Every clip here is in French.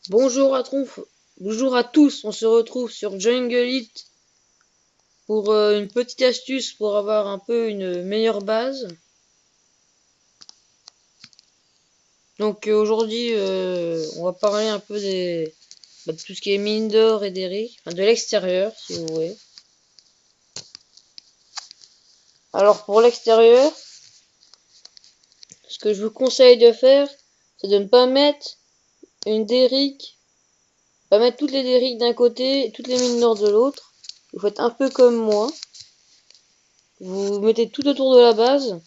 Bonjour à tous, on se retrouve sur Jungle It pour une petite astuce pour avoir un peu une meilleure base. Donc aujourd'hui on va parler un peu de tout ce qui est mine d'or et d'Eric, enfin, de l'extérieur si vous voulez. Alors pour l'extérieur, ce que je vous conseille de faire, c'est de ne pas mettre une Derrick, pas mettre toutes les Derrick d'un côté et toutes les mines d'or de l'autre. Vous faites un peu comme moi. Vous mettez tout autour de la base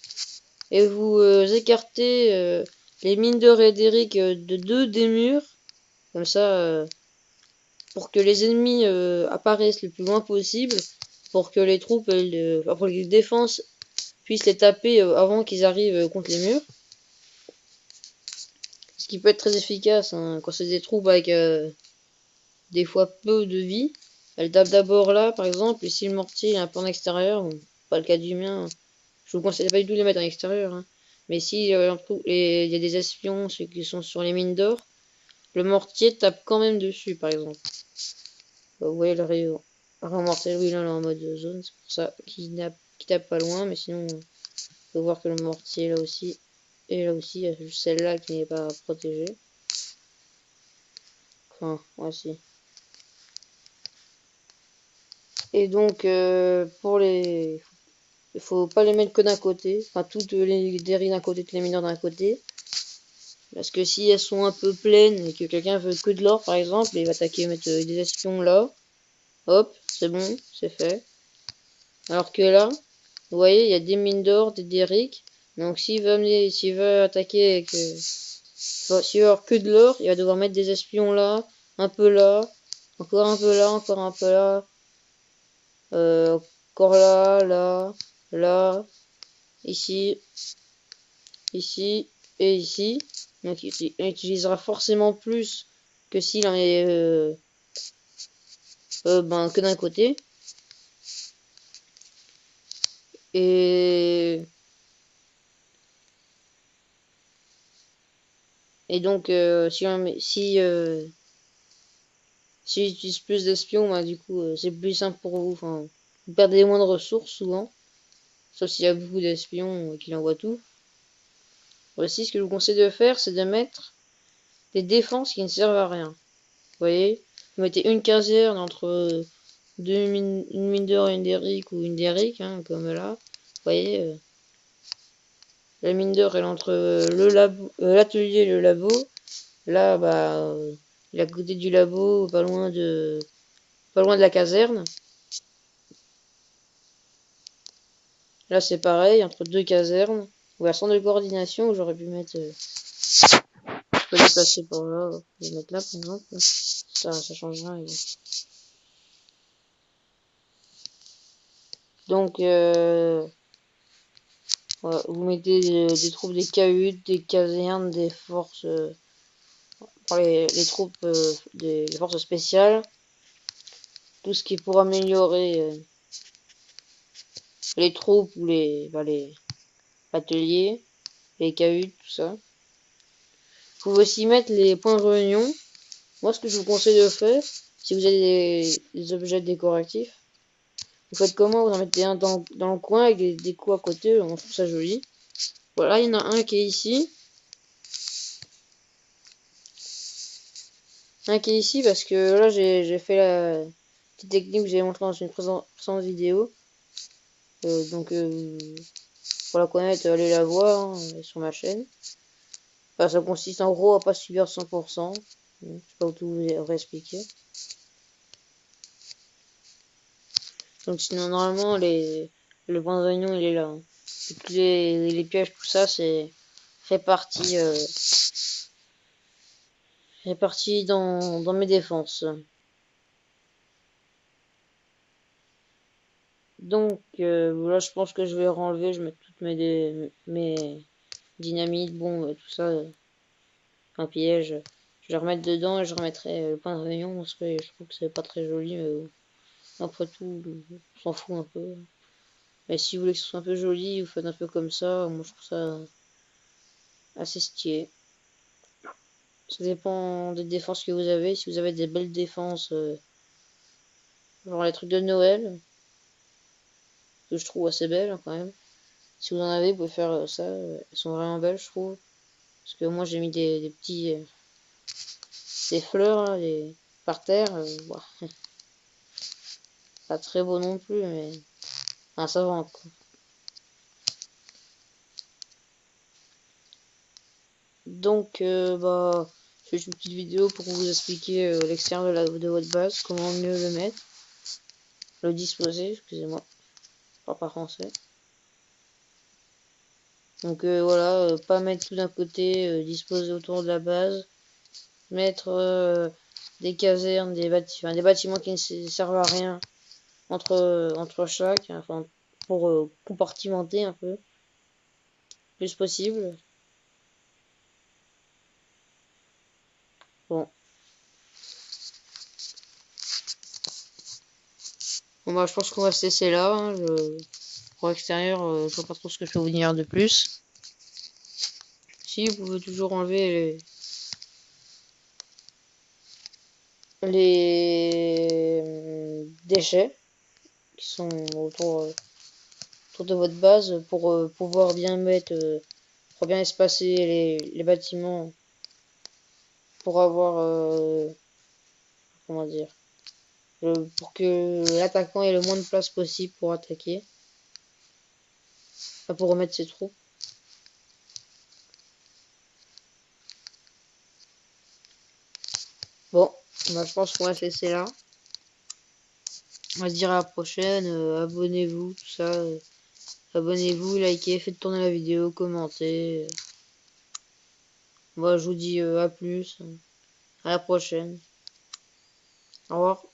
et vous écartez les mines d'or et d'Eric de deux des murs, comme ça, pour que les ennemis apparaissent le plus loin possible, pour que les troupes, pour que les défenses puissent les taper avant qu'ils arrivent contre les murs. Ce qui peut être très efficace hein, quand c'est des troupes avec des fois peu de vie. Elles tapent d'abord là, par exemple, et si le mortier est un peu en extérieur, bon, pas le cas du mien, je vous conseille pas du tout de les mettre en extérieur, hein. Mais si il y a des espions, ceux qui sont sur les mines d'or, le mortier tape quand même dessus, par exemple. Vous voyez le rayon mortier, oui, là, en mode zone, c'est pour ça qu'il tape pas loin, mais sinon, on peut voir que le mortier là aussi, et là aussi, il y a juste celle-là qui n'est pas protégée. Enfin, voici. Et donc, pour les... Il faut pas les mettre que d'un côté, enfin, toutes les dérives d'un côté, toutes les mineurs d'un côté. Parce que si elles sont un peu pleines et que quelqu'un veut que de l'or, par exemple, il va attaquer mettre des espions là. Hop, c'est bon, c'est fait. Alors que là, vous voyez, il y a des mines d'or, des derricks. Donc s'il veut attaquer avec, s'il veut avoir que de l'or, il va devoir mettre des espions là, un peu là, encore un peu là, encore un peu là, encore là, là, là, ici, ici et ici. Donc il utilisera forcément plus que s'il en est que d'un côté. Et, et donc si j'utilise plus d'espions, bah, du coup c'est plus simple pour vous. Enfin, vous perdez moins de ressources souvent. Sauf s'il y a beaucoup d'espions qui envoient tout. Aussi, ce que je vous conseille de faire, c'est de mettre des défenses qui ne servent à rien. Vous voyez, vous mettez une caserne entre une mine d'or et une derrick ou une derrick, hein, comme là. Vous voyez, la mine d'or elle est entre l'atelier et le labo. Là, bah, il est à côté du labo, pas loin de la caserne. Là, c'est pareil, entre deux casernes. Ou un centre de coordination où j'aurais pu mettre. Je peux les placer par là. Je vais les mettre là, par exemple. Ça change rien. Donc, ouais, vous mettez des troupes, des cahutes, des casernes, des forces. Pour les troupes des forces spéciales. Tout ce qui est pour améliorer les troupes ou les ateliers, les cahutes, tout ça. Vous pouvez aussi mettre les points de réunion. Moi, ce que je vous conseille de faire, si vous avez des objets décoratifs, vous faites comment? Vous en mettez un dans le coin avec des décos à côté, on trouve ça joli. Voilà, il y en a un qui est ici. Un qui est ici parce que là, j'ai fait la petite technique que j'ai montré dans une précédente vidéo. Donc, pour la connaître, allez la voir hein, sur ma chaîne. Enfin, ça consiste en gros à pas subir 100%. Je sais pas où tout vous réexpliquer. Donc sinon normalement le point de réunion il est là. Hein. Tous les pièges, tout ça c'est réparti réparti dans mes défenses. Donc là je pense que je vais renlever, je vais mettre toutes mes dynamites, bombes, tout ça, un piège. Je vais les remettre dedans et je remettrai le point de réunion parce que je trouve que c'est pas très joli, mais après tout, on s'en fout un peu. Mais si vous voulez que ce soit un peu joli, vous faites un peu comme ça, moi je trouve ça assez stylé. Ça dépend des défenses que vous avez. Si vous avez des belles défenses, genre les trucs de Noël, que je trouve assez belles hein, quand même. Si vous en avez, vous pouvez faire ça. Elles sont vraiment belles, je trouve. Parce que moi j'ai mis des petits des fleurs là, par terre. Bon, pas très beau non plus, mais enfin, ça va quoi. Donc bah je fais une petite vidéo pour vous expliquer l'extérieur de votre base, comment mieux le mettre, le disposer, excusez-moi, je parle pas français. Donc voilà, pas mettre tout d'un côté, disposer autour de la base, mettre des casernes, des bâtiments qui ne servent à rien entre chaque, enfin pour compartimenter un peu, le plus possible. Bon. Bon bah je pense qu'on va se laisser là. Hein, pour l'extérieur, je vois pas trop ce que je peux vous dire de plus. Si vous pouvez toujours enlever les déchets qui sont autour de votre base pour pouvoir bien mettre, pour bien espacer les bâtiments, pour avoir, comment dire, pour que l'attaquant ait le moins de place possible pour attaquer, enfin, pour remettre ses troupes. Bon, bah, je pense qu'on va se laisser là. On va se dire à la prochaine, abonnez-vous, tout ça. Abonnez-vous, likez, faites tourner la vidéo, commentez. Moi, je vous dis à plus, à la prochaine. Au revoir.